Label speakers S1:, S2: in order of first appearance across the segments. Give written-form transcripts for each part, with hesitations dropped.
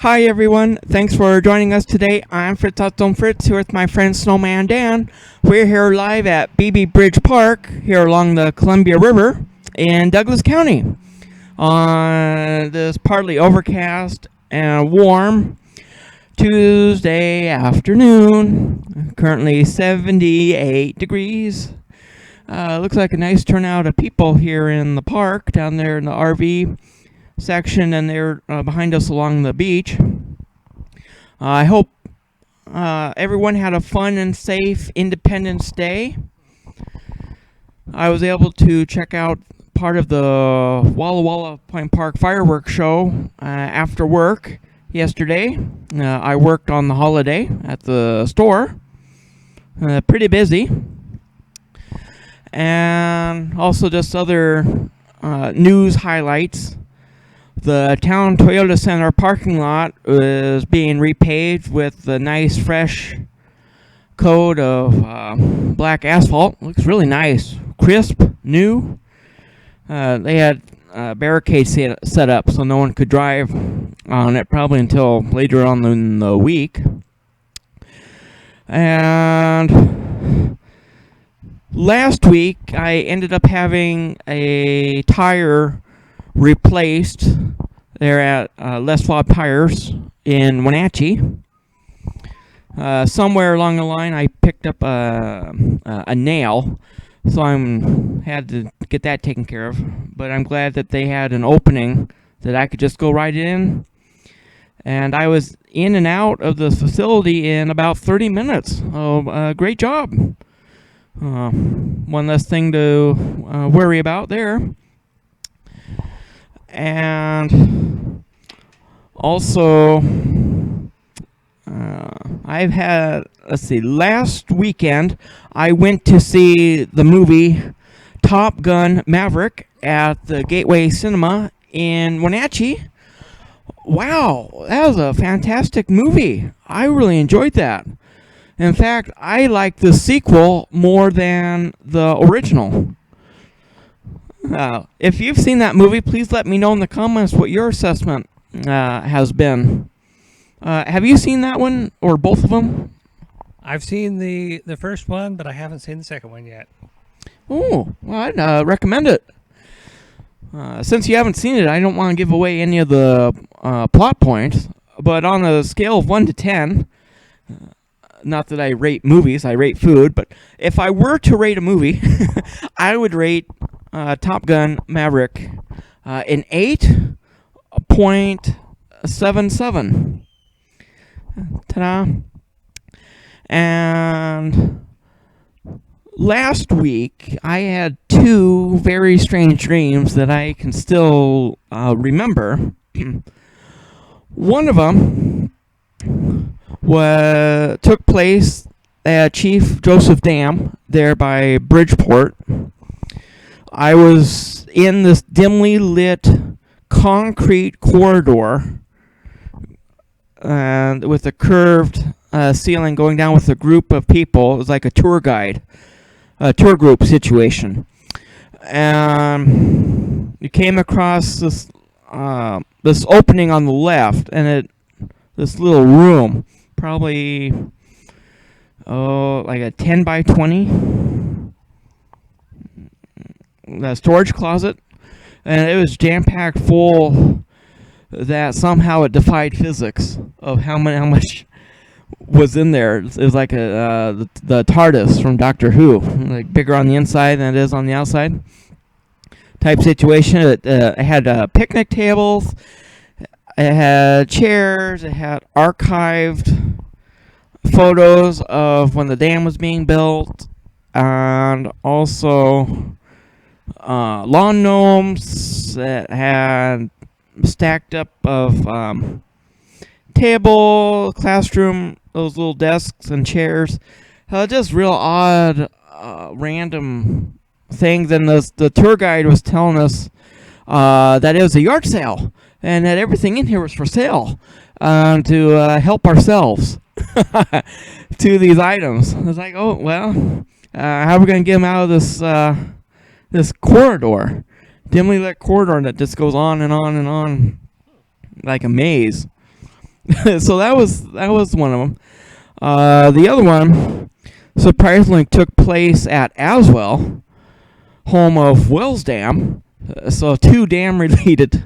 S1: Hi everyone, thanks for joining us today. I'm Fritz here with my friend Snowman Dan. We're here live at BB Bridge Park here along the Columbia River in Douglas County on this partly overcast and warm Tuesday afternoon. Currently 78 degrees. Looks like a nice turnout of people here in the park down there in the RV section, and they're behind us along the beach. I hope everyone had a fun and safe Independence Day. I was able to check out part of the Walla Walla Point Park fireworks show after work yesterday. I worked on the holiday at the store. Pretty busy. And also just other news highlights. The town Toyota Center parking lot is being repaved with a nice fresh coat of black asphalt. Looks really nice, crisp, new. They had barricades set up so no one could drive on it probably until later on in the week. And last week I ended up having a tire replaced there at Les Flaw Tires in Wenatchee. Somewhere along the line, I picked up a nail, so I had to get that taken care of. But I'm glad that they had an opening that I could just go right in. And I was in and out of the facility in about 30 minutes. Oh, great job. One less thing to worry about there. And also, I've had, last weekend I went to see the movie Top Gun Maverick at the Gateway Cinema in Wenatchee. Wow, that was a fantastic movie. I really enjoyed that. In fact, I like the sequel more than the original. If you've seen that movie, please let me know in the comments what your assessment has been. Have you seen that one, or both of them?
S2: I've seen the first one, but I haven't seen the second one yet.
S1: Oh, well, I'd recommend it. Since you haven't seen it, I don't want to give away any of the plot points, but on a scale of 1 to 10, not that I rate movies, I rate food, but if I were to rate a movie, I would rate Top Gun Maverick an 8.77. Ta-da. And last week, I had two very strange dreams that I can still remember. One of them took place at Chief Joseph Dam there by Bridgeport. I was in this dimly lit concrete corridor and with a curved ceiling going down with a group of people. It was like a tour group situation. And you came across this opening on the left, and this little room, probably like a 10 by 20 storage closet, and it was jam-packed full that somehow it defied physics of how much was in there. It was like the TARDIS from Doctor Who, like bigger on the inside than it is on the outside type situation. It had picnic tables, it had chairs, it had archived photos of when the dam was being built, and also lawn gnomes that had stacked up of table, classroom, those little desks and chairs. Just real odd, random things. And the tour guide was telling us that it was a yard sale and that everything in here was for sale to help ourselves to these items. I was like, oh, well, how are we going to get them out of this corridor? Dimly lit corridor that just goes on and on and on like a maze. So that was one of them. The other one surprisingly took place at Aswell, home of Wells Dam. So two dam-related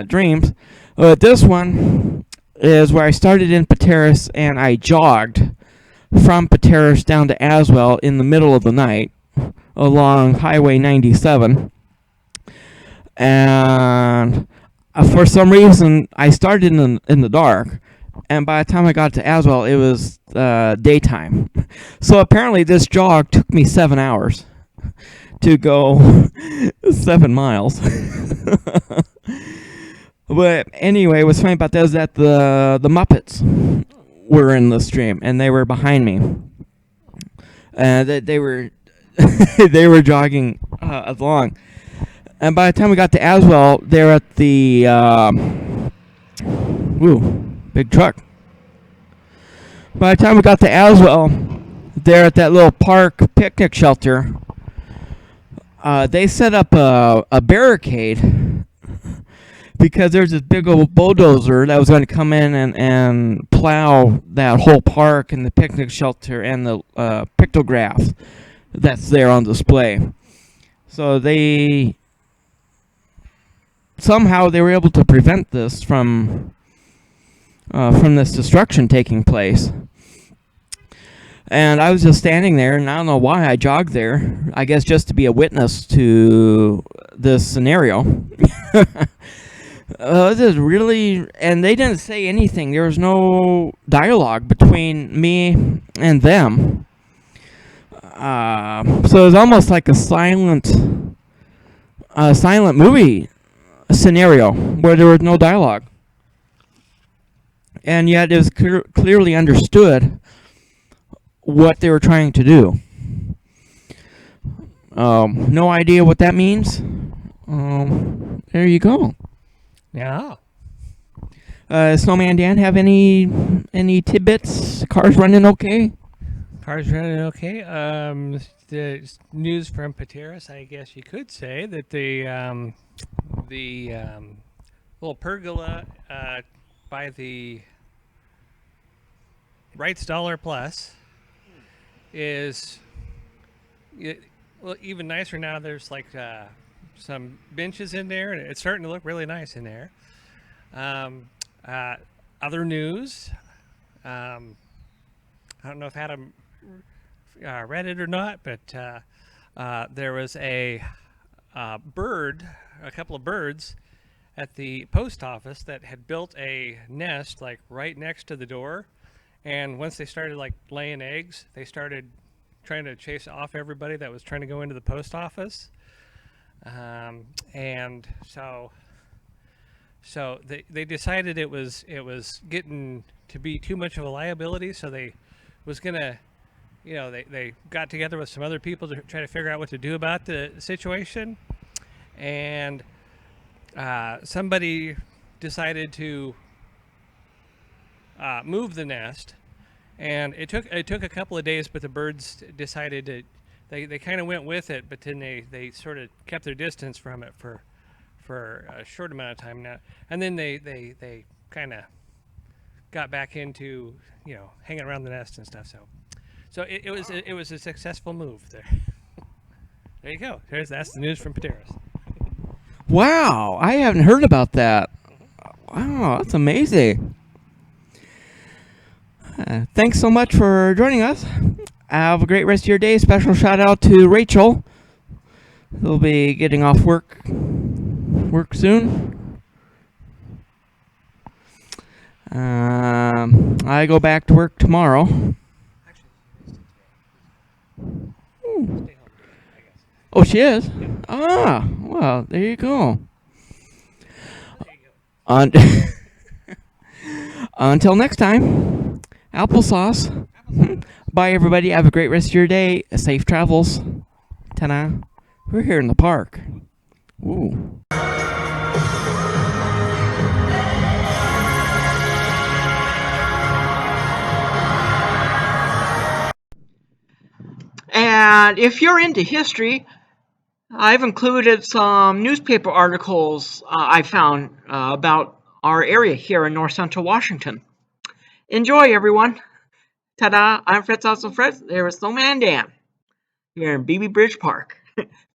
S1: dreams. This one is where I started in Pateros and I jogged from Pateros down to Aswell in the middle of the night along Highway 97. And for some reason, I started in the dark. And by the time I got to Aswell, it was daytime. So apparently this jog took me 7 hours to go 7 miles. But anyway, what's funny about that is that the Muppets were in the stream, and they were behind me. They were they were jogging along. And by the time we got to Aswell, they were at the big truck. By the time we got to Aswell, they're at that little park picnic shelter. They set up a barricade because there's this big old bulldozer that was going to come in and plow that whole park and the picnic shelter and the pictographs that's there on display. So somehow they were able to prevent this from this destruction taking place. And I was just standing there, and I don't know why I jogged there. I guess just to be a witness to this scenario. This is really... And they didn't say anything. There was no dialogue between me and them. So it was almost like a silent movie scenario where there was no dialogue. And yet it was clearly understood what they were trying to do. No idea what that means. There you go.
S2: Yeah.
S1: Snowman Dan, have any tidbits? Cars running okay?
S2: Cars running okay. The news from Pateros, I guess you could say that the little pergola by the Wright's Dollar Plus is even nicer now. There's like some benches in there, and it's starting to look really nice in there. Other news, I don't know if Adam read it or not, but there was a couple of birds at the post office that had built a nest like right next to the door, and once they started like laying eggs, they started trying to chase off everybody that was trying to go into the post office. And so they decided it was getting to be too much of a liability, so they was gonna, they got together with some other people to try to figure out what to do about the situation, and somebody decided to move the nest, and it took a couple of days, but the birds decided to. They kind of went with it, but then they sort of kept their distance from it for a short amount of time now, and then they kind of got back into hanging around the nest and stuff. So it was a successful move there. There you go. That's the news from Pateros.
S1: Wow, I haven't heard about that. Wow, that's amazing. Thanks so much for joining us. Have a great rest of your day. Special shout out to Rachel. He'll be getting off work soon. I go back to work tomorrow. Oh, she is? Ah, well, there you go. Until next time, applesauce. Bye, everybody. Have a great rest of your day. Safe travels. Ta-da. We're here in the park. Ooh. And if you're into history, I've included some newspaper articles I found about our area here in North Central Washington. Enjoy, everyone. Ta-da! I'm Fritz Awesome Fritz. There was Snowman Dan here in BB Bridge Park.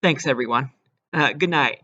S1: Thanks, everyone. Good night.